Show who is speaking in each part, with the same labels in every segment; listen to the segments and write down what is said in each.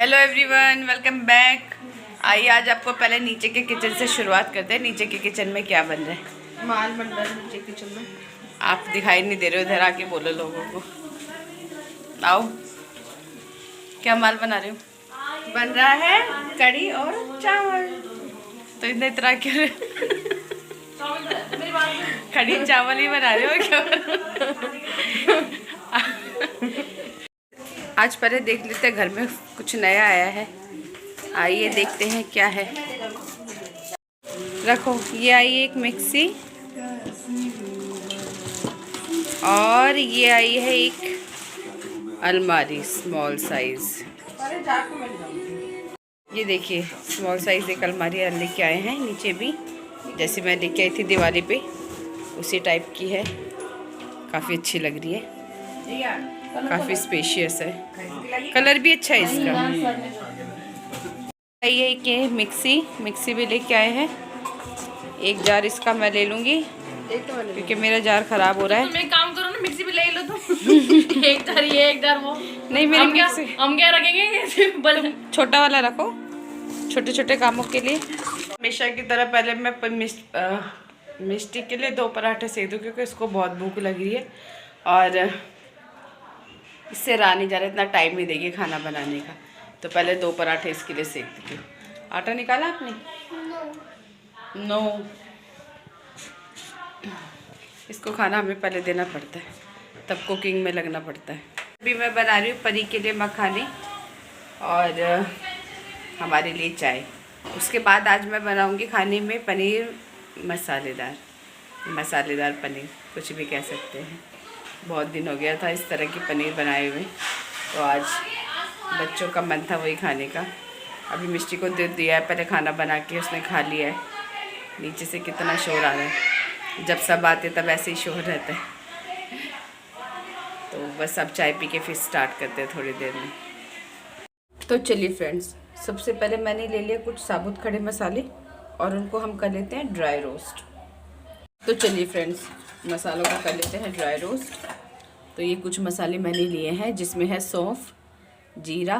Speaker 1: Hello everyone, welcome back. आइए आज आपको पहले नीचे के किचन से शुरुआत करते हैं। नीचे के किचन में क्या बन रहा है?
Speaker 2: माल बन रहा है नीचे किचन में।
Speaker 1: आप दिखाई नहीं दे रहे हो, इधर आके बोलो लोगों को। आओ, क्या माल बना रहे हो?
Speaker 2: बन रहा है कढ़ी और चावल।
Speaker 1: तो इतने तरह के कढ़ी चावल ही बना रहे हो क्या? आज पहले देख लेते हैं घर में कुछ नया आया है। आइए देखते हैं क्या है। रखो, ये आई एक मिक्सी और ये आई है एक अलमारी स्मॉल साइज। ये देखिए स्मॉल साइज एक अलमारी लेके आए हैं। नीचे भी जैसे मैं लेके आई थी दिवाली पे उसी टाइप की है। काफ़ी अच्छी लग रही है, काफ़ी स्पेशियस है। कलर भी अच्छा है इसका। ये एक मिक्सी भी लेके आए हैं। एक जार इसका मैं ले लूँगी क्योंकि मेरा जार ख़राब हो रहा है।
Speaker 2: तुम एक काम करो ना, मिक्सी भी ले लो तुम। एक जार ये एक जार वो।
Speaker 1: नहीं, मेरी मिक्सी
Speaker 2: हम क्या रखेंगे?
Speaker 1: छोटा वाला रखो, छोटे छोटे कामों के लिए। हमेशा की तरह पहले मैं मिष्टी के लिए 2 पराठे सेक दूँ क्योंकि इसको बहुत भूख लग रही है और इससे रहा नहीं जा रहा, इतना टाइम नहीं देगी खाना बनाने का। तो पहले 2 पराठे इसके लिए सेक देती हूँ। आटा निकाला आपने? नो। इसको खाना हमें पहले देना पड़ता है, तब कुकिंग में लगना पड़ता है। अभी मैं बना रही हूँ परी के लिए मखाने और हमारे लिए चाय। उसके बाद आज मैं बनाऊँगी खाने में पनीर मसालेदार पनीर, कुछ भी कह सकते हैं। बहुत दिन हो गया था इस तरह की पनीर बनाए हुए, तो आज बच्चों का मन था वही खाने का। अभी मिष्टी को दे दिया है, पहले खाना बना के उसने खा लिया है। नीचे से कितना शोर आ रहा है, जब सब आते तब ऐसे ही शोर रहता है। तो बस अब चाय पी के फिर स्टार्ट करते हैं थोड़ी देर में। तो चलिए फ्रेंड्स, सबसे पहले मैंने ले लिया कुछ साबुत खड़े मसाले और उनको हम कर लेते हैं ड्राई रोस्ट। तो चलिए फ्रेंड्स, मसालों को कर लेते हैं ड्राई रोस्ट। तो ये कुछ मसाले मैंने लिए हैं जिसमें है सौंफ, जीरा,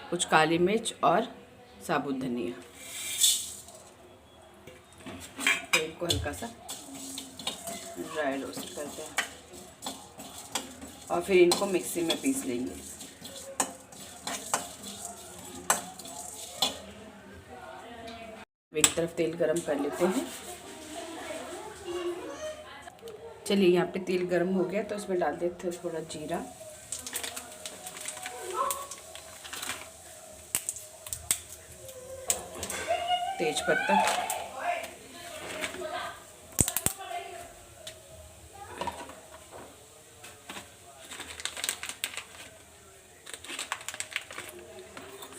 Speaker 1: कुछ काली मिर्च और साबुत धनिया। तो इनको हल्का सा ड्राई रोस्ट करते हैं और फिर इनको मिक्सी में पीस लेंगे। एक तरफ तेल गरम कर लेते हैं। चलिए, यहाँ पे तेल गरम हो गया तो इसमें डाल देते हैं थोड़ा जीरा, तेज पत्ता,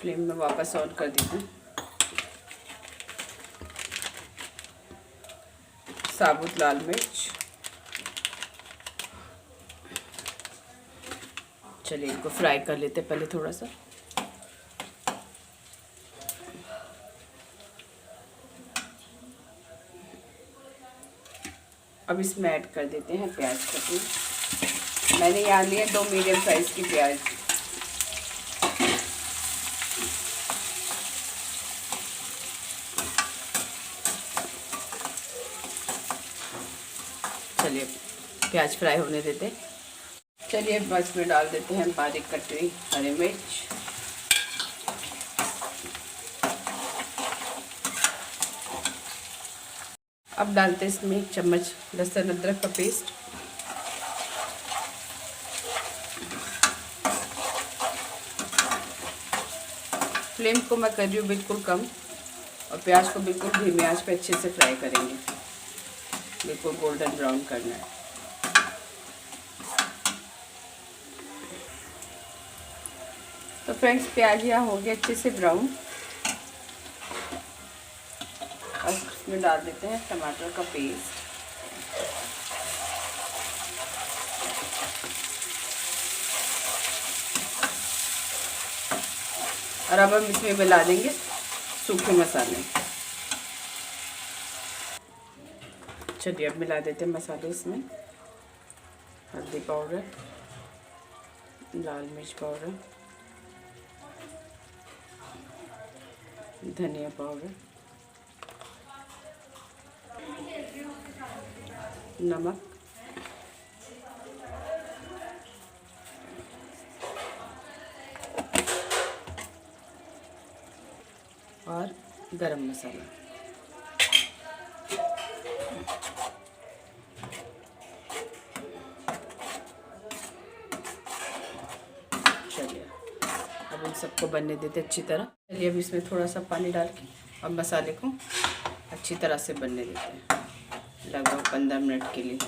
Speaker 1: फ्लेम में वापस ऑन कर देते हैं। साबुत लाल मिर्च। चलिए इनको फ्राई कर लेते हैं पहले थोड़ा सा। अब इसमें ऐड कर देते हैं प्याज कटी। मैंने यहाँ लिया 2 मीडियम साइज़ की प्याज। चलिए प्याज फ्राई होने देते। चलिए बस में डाल देते हैं बारीक कटी हुई हरी मिर्च, अब डालते हैं इसमें 1 चम्मच लहसुन अदरक का पेस्ट, फ्लेम को मैं कर रही हूँ बिल्कुल कम और प्याज को बिल्कुल धीमी आंच पे अच्छे से फ्राई करेंगे, बिल्कुल गोल्डन ब्राउन करना है। तो फ्रेंड्स, प्याज यहाँ हो गया अच्छे से ब्राउन। और इसमें डाल देते हैं टमाटर का पेस्ट, और अब हम इसमें मिला देंगे सूखे मसाले। चलिए अब मिला देते हैं मसाले इसमें। हल्दी पाउडर, लाल मिर्च पाउडर, धनिया पाउडर, नमक, और गरम मसाला। चलिए अब इन सबको बनने देते अच्छी तरह। चलिए अब इसमें थोड़ा सा पानी डाल के अब मसाले को अच्छी तरह से बनने देते हैं, लगभग 15 मिनट के लिए।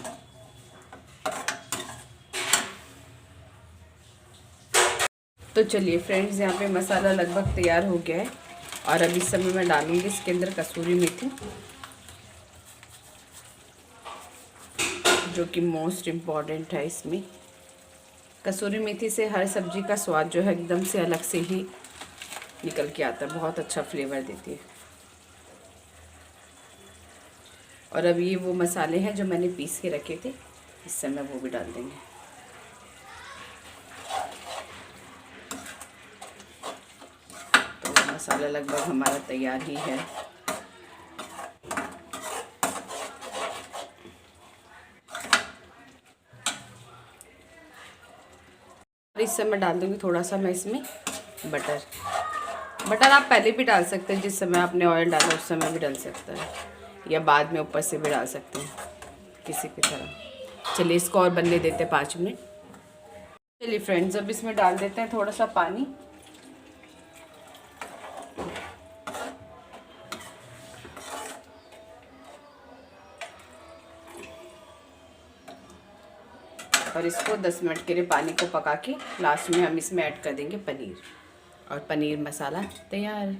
Speaker 1: तो चलिए फ्रेंड्स, यहाँ पे मसाला लगभग तैयार हो गया है और अब इस समय मैं डालूंगी इसके अंदर कसूरी मेथी, जो कि मोस्ट इम्पॉर्टेंट है। इसमें कसूरी मेथी से हर सब्जी का स्वाद जो है एकदम से अलग से ही निकल के आता है, बहुत अच्छा फ्लेवर देती है। और अब ये वो मसाले हैं जो मैंने पीस के रखे थे, इस समय वो भी डाल देंगे। तो मसाला लगभग हमारा तैयार ही है। इस समय डाल दूँगी थोड़ा सा मैं इसमें बटर। बटर आप पहले भी डाल सकते हैं, जिस समय आपने ऑयल डाला उस समय भी डाल सकते हैं, या बाद में ऊपर से भी डाल सकते हैं, किसी भी तरह। चलिए इसको और बनने देते हैं 5 मिनट। चलिए फ्रेंड्स, अब इसमें डाल देते हैं थोड़ा सा पानी। और इसको 10 मिनट के लिए पानी को पका के लास्ट में हम इसमें ऐड कर देंगे पनीर, और पनीर मसाला तैयार।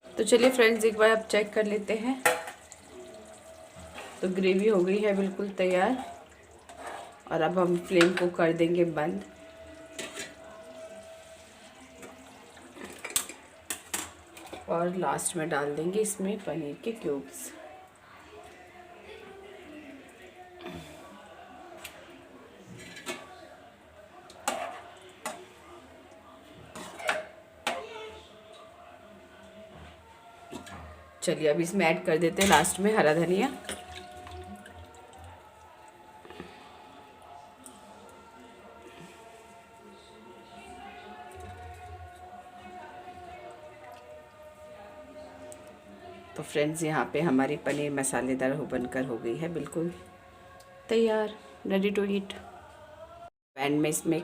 Speaker 1: तो चलिए फ्रेंड्स, एक बार आप चेक कर लेते हैं। तो ग्रेवी हो गई है बिल्कुल तैयार, और अब हम फ्लेम को कर देंगे बंद। और लास्ट में डाल देंगे इसमें पनीर के क्यूब्स। चलिए अब इसमें ऐड कर देते हैं लास्ट में हरा धनिया। तो फ्रेंड्स, यहाँ पे हमारी पनीर मसालेदार बनकर हो गई है बिल्कुल तैयार, रेडी टू ईट। पैन में इसमें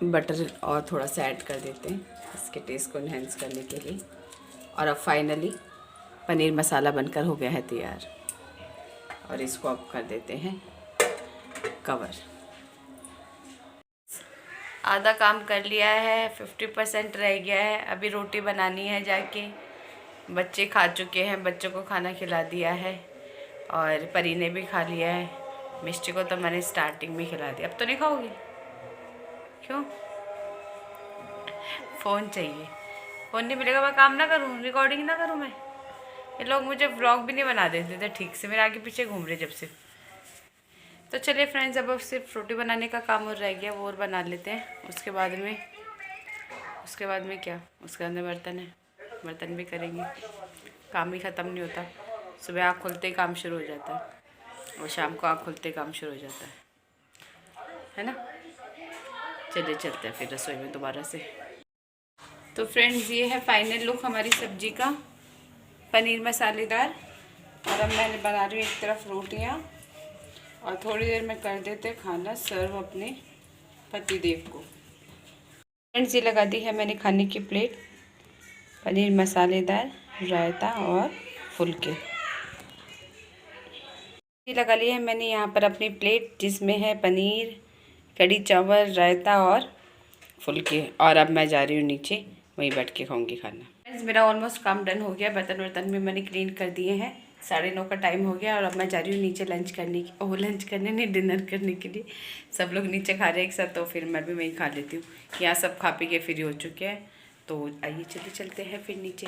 Speaker 1: बटर और थोड़ा सा ऐड कर देते हैं इसके टेस्ट को इन्हेंस करने के लिए। और अब फाइनली पनीर मसाला बनकर हो गया है तैयार, और इसको अब कर देते हैं कवर। आधा काम कर लिया है, 50% रह गया है। अभी रोटी बनानी है जाके। बच्चे खा चुके हैं, बच्चों को खाना खिला दिया है, और परी ने भी खा लिया है। मिष्टी को तो मैंने स्टार्टिंग में खिला दिया। अब तो नहीं खाओगी? क्यों? फ़ोन चाहिए? फ़ोन नहीं मिलेगा मैं काम ना करूँ, रिकॉर्डिंग ना करूँ मैं? ये लोग मुझे व्लॉग भी नहीं बना देते थे ठीक से, मेरे आगे पीछे घूम रहे जब से। तो चलिए फ्रेंड्स, अब सिर्फ रोटी बनाने का काम और रह गया, वो और बना लेते हैं। उसके बाद में क्या? उसके अंदर बर्तन है, बर्तन भी करेंगे। काम ही ख़त्म नहीं होता। सुबह आँख खुलते ही काम शुरू हो जाता है, और शाम को आँख खुलते ही काम शुरू हो जाता है ना? चलिए चलते हैं फिर रसोई में दोबारा से। तो फ्रेंड्स, ये है फाइनल लुक हमारी सब्जी का, पनीर मसालेदार। और अब मैं बना रही हूँ एक तरफ रोटियाँ, और थोड़ी देर में कर देते खाना सर्व अपने पतिदेव को। फ्रेंड्स, ये लगा दी है मैंने खाने की प्लेट, पनीर मसालेदार, रायता और फुलके। ये लगा लिया है मैंने यहाँ पर अपनी प्लेट, जिसमें है पनीर, कढ़ी चावल, रायता और फुलके। और अब मैं जा रही हूँ नीचे, वहीं बैठ के खाऊंगी खाना। फ्रेंड्स, मेरा ऑलमोस्ट काम डन हो गया। बर्तन वर्तन भी मैंने क्लीन कर दिए हैं। 9:30 का टाइम हो गया, और अब मैं जा रही हूँ नीचे लंच करने की। लंच करने नहीं, डिनर करने के लिए। सब लोग नीचे खा रहे हैं एक साथ, तो फिर मैं भी वहीं खा लेती हूँ। यहाँ सब खा पी के फ्री हो चुके हैं, तो आइए चलते हैं फिर नीचे।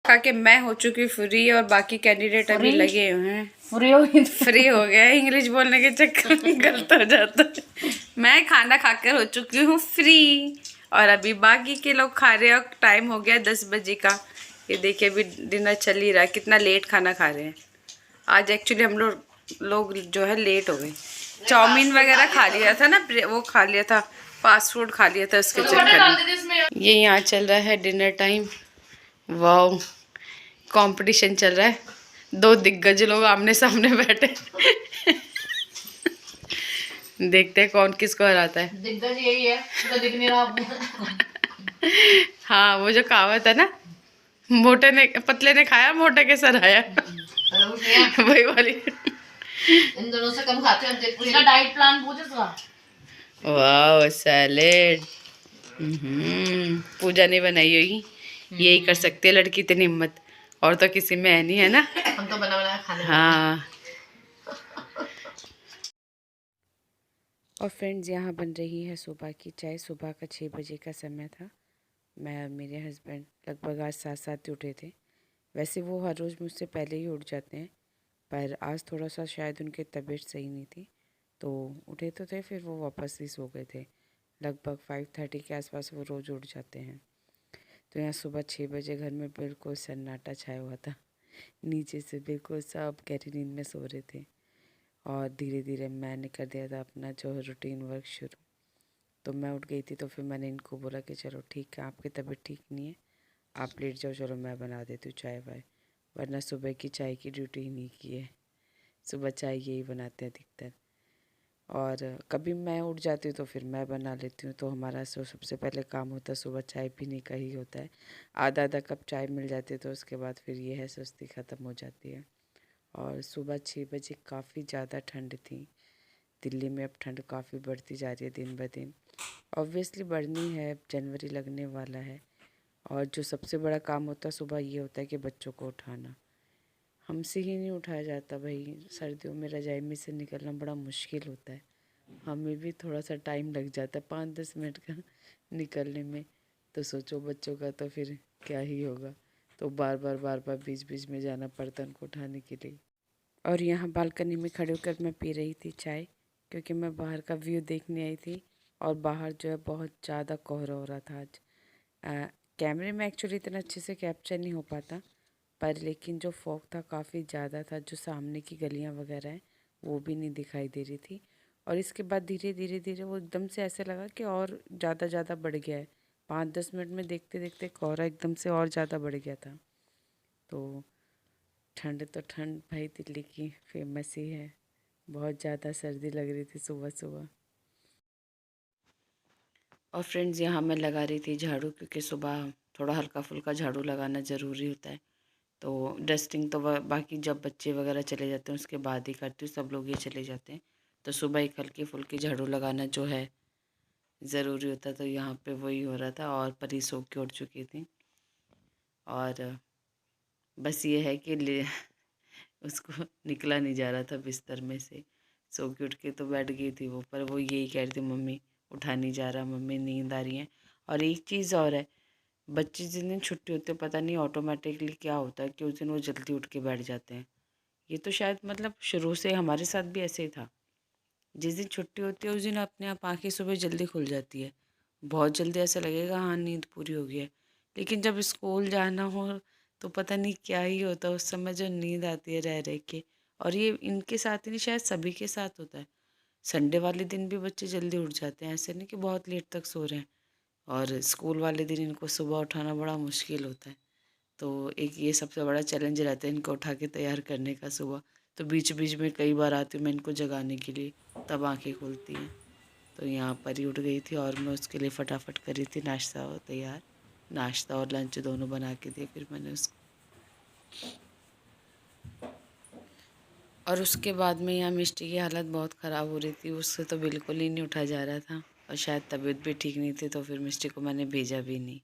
Speaker 1: खा के मैं हो चुकी फ्री, और बाकी कैंडिडेट अभी लगे हुए हैं। फ्री हो गया। इंग्लिश बोलने के चक्कर में गलत हो जाता है। मैं खाना खाकर हो चुकी हूँ फ्री, और अभी बाकी के लोग खा रहे हैं। टाइम हो गया 10 बजे का। ये देखिए अभी डिनर चल ही रहा है। कितना लेट खाना खा रहे हैं। आज एक्चुअली हम लोग जो है लेट हो गए। चाउमीन वगैरह खा लिया था ना, वो खा लिया था, फास्ट फूड खा लिया था उसके चक्कर में। ये यहाँ चल रहा है डिनर टाइम। वाह, कंपटीशन चल रहा है। 2 दिग्गज लोग आमने सामने बैठे। देखते हैं कौन किसको हराता है।
Speaker 2: दिग्गज यही है तो दिख नहीं रहा।
Speaker 1: हाँ, वो जो कहावत है ना, मोटे ने पतले ने खाया, मोटे के सर आया। वही वाली।
Speaker 2: इन दोनों से कम खाते हैं। उसका डाइट प्लान पूछ उसका।
Speaker 1: वाह, सैलेड। पूजा ने बनाई होगी। यही कर सकती है लड़की, इतनी हिम्मत और तो किसी में है नहीं, है ना।
Speaker 2: हम तो बना बना खाने।
Speaker 1: हाँ। और फ्रेंड्स, यहाँ बन रही है सुबह की चाय। सुबह का 6 बजे का समय था। मैं और मेरे हस्बैंड लगभग आज 7 उठे थे। वैसे वो हर रोज़ मुझसे पहले ही उठ जाते हैं, पर आज थोड़ा सा शायद उनकी तबीयत सही नहीं थी, तो उठे तो थे, फिर वो वापस ही सो गए थे। लगभग 5:30 के आसपास वो रोज़ उठ जाते हैं। तो यहाँ सुबह 6 बजे घर में बिल्कुल सन्नाटा छाया हुआ था। नीचे से बिल्कुल सब गहरी नींद में सो रहे थे। और धीरे धीरे मैंने कर दिया था अपना जो रूटीन वर्क शुरू। तो मैं उठ गई थी, तो फिर मैंने इनको बोला कि चलो ठीक है, आपकी तबीयत ठीक नहीं है, आप लेट जाओ, चलो मैं बना देती हूँ चाय वाय। वरना सुबह की चाय की ड्यूटी ही नहीं की है। सुबह चाय यही बनाते हैं अधिकतर। और कभी मैं उठ जाती हूँ तो फिर मैं बना लेती हूँ। तो हमारा सबसे पहले काम होता है सुबह चाय पीने का ही होता है। आधा आधा कप चाय मिल जाती है तो उसके बाद फिर ये है सुस्ती ख़त्म हो जाती है। और सुबह 6 बजे काफ़ी ज़्यादा ठंड थी। दिल्ली में अब ठंड काफ़ी बढ़ती जा रही है दिन ब दिन। ऑब्वियसली बढ़नी है, जनवरी लगने वाला है। और जो सबसे बड़ा काम होता है सुबह ये होता है कि बच्चों को उठाना। हमसे ही नहीं उठाया जाता भाई। सर्दियों में रज़ाई में से निकलना बड़ा मुश्किल होता है। हमें भी थोड़ा सा टाइम लग जाता है 5-10 मिनट का निकलने में। तो सोचो बच्चों का तो फिर क्या ही होगा। तो बार बार बीच बीच में जाना पड़ता है उनको उठाने के लिए। और यहाँ बालकनी में खड़े होकर मैं पी रही थी चाय, क्योंकि मैं बाहर का व्यू देखने आई थी। और बाहर जो है बहुत ज़्यादा कोहरा हो रहा था आज। कैमरे में एक्चुअली इतना अच्छे से कैप्चर नहीं हो पाता, पर लेकिन जो फॉग था काफ़ी ज़्यादा था। जो सामने की गलियाँ वगैरह हैं वो भी नहीं दिखाई दे रही थी। और इसके बाद धीरे धीरे धीरे वो एकदम से ऐसे लगा कि और ज़्यादा बढ़ गया है। 5-10 मिनट में देखते देखते कोहरा एकदम से और ज़्यादा बढ़ गया था। तो ठंड तो ठंड भाई, दिल्ली की फेमस ही है। बहुत ज़्यादा सर्दी लग रही थी सुबह सुबह। और फ्रेंड्स, यहाँ मैं लगा रही थी झाड़ू, क्योंकि सुबह थोड़ा हल्का फुल्का झाड़ू लगाना ज़रूरी होता है। तो डस्टिंग तो बाकी जब बच्चे वगैरह चले जाते हैं उसके बाद ही करती हूँ। सब लोग ये चले जाते हैं तो सुबह एक हल्की फुल्की झाड़ू लगाना जो है ज़रूरी होता है। तो यहाँ पे वही हो रहा था। और परी सो के उठ चुकी थी। और बस ये है कि उसको निकला नहीं जा रहा था बिस्तर में से। सो के उठ के तो बैठ गई थी वो, पर वो यही कह रही थी मम्मी उठा नहीं जा रहा, मम्मी नींद आ रही है। और एक चीज़ और है, बच्चे जिस दिन छुट्टी होती है पता नहीं ऑटोमेटिकली क्या होता है कि उस दिन वो जल्दी उठ के बैठ जाते हैं। ये तो शायद मतलब शुरू से हमारे साथ भी ऐसे ही था। जिस दिन छुट्टी होती है उस दिन अपने आप आँखें सुबह जल्दी खुल जाती है। बहुत जल्दी ऐसा लगेगा हाँ नींद पूरी हो गई है। लेकिन जब स्कूल जाना हो तो पता नहीं क्या ही होता है उस समय, जो नींद आती है रह रह के। और ये इनके साथ ही नहीं, शायद सभी के साथ होता है। संडे वाले दिन भी बच्चे जल्दी उठ जाते हैं, ऐसे नहीं कि बहुत लेट तक सो रहे हैं। और स्कूल वाले दिन इनको सुबह उठाना बड़ा मुश्किल होता है। तो एक ये सबसे बड़ा चैलेंज रहता है इनको उठा के तैयार करने का सुबह। तो बीच बीच में कई बार आती हूँ मैं इनको जगाने के लिए, तब आंखें खुलती हैं। तो यहाँ पर ही उठ गई थी और मैं उसके लिए फटाफट करी थी नाश्ता और तैयार। नाश्ता और लंच दोनों बना के दिए फिर मैंने उसको। और उसके बाद में यहाँ मिष्टी की हालत बहुत ख़राब हो रही थी। उससे तो बिल्कुल ही नहीं उठा जा रहा था और शायद तबीयत भी ठीक नहीं थी, तो फिर मिष्टी को मैंने भेजा भी नहीं।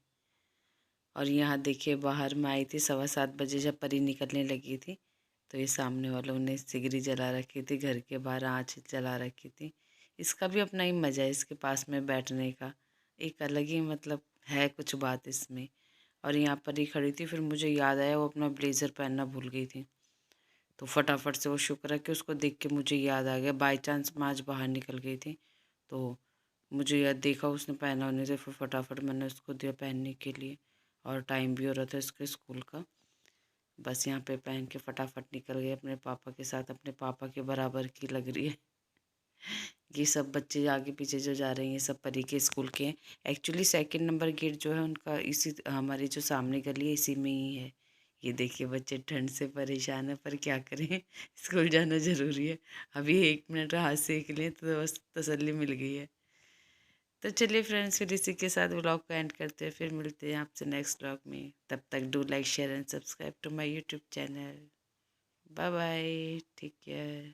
Speaker 1: और यहाँ देखिए बाहर मैं आई थी 7:15 बजे, जब परी निकलने लगी थी तो ये सामने वालों ने सिगरी जला रखी थी, घर के बाहर आँच जला रखी थी। इसका भी अपना ही मज़ा है इसके पास में बैठने का, एक अलग ही मतलब है कुछ बात इसमें। और यहाँ पर ही खड़ी थी, फिर मुझे याद आया वो अपना ब्लेज़र पहनना भूल गई थी। तो फटाफट से वो शुक्र है कि उसको देख के मुझे याद आ गया। बाई चांस मैं आज बाहर निकल गई थी तो मुझे याद देखा उसने पहना होने से फिर फटाफट मैंने उसको दिया पहनने के लिए, और टाइम भी हो रहा था इसके स्कूल का। बस यहाँ पे पहन के फटाफट निकल गए अपने पापा के साथ। अपने पापा के बराबर की लग रही है। ये सब बच्चे आगे पीछे जो जा रहे हैं ये सब परी के स्कूल के हैं। एक्चुअली 2 नंबर गेट जो है उनका इसी हमारी जो सामने गली है इसी में ही है। ये देखिए बच्चे ठंड से परेशान है पर क्या करें, स्कूल जाना ज़रूरी है। अभी 1 मिनट हाथ सेक लें तो बस तसल्ली मिल गई है। तो चलिए फ्रेंड्स, फिर इसी के साथ व्लॉग को एंड करते हैं। फिर मिलते हैं आपसे नेक्स्ट व्लॉग में। तब तक do like share and subscribe to my YouTube channel. Bye bye, take care.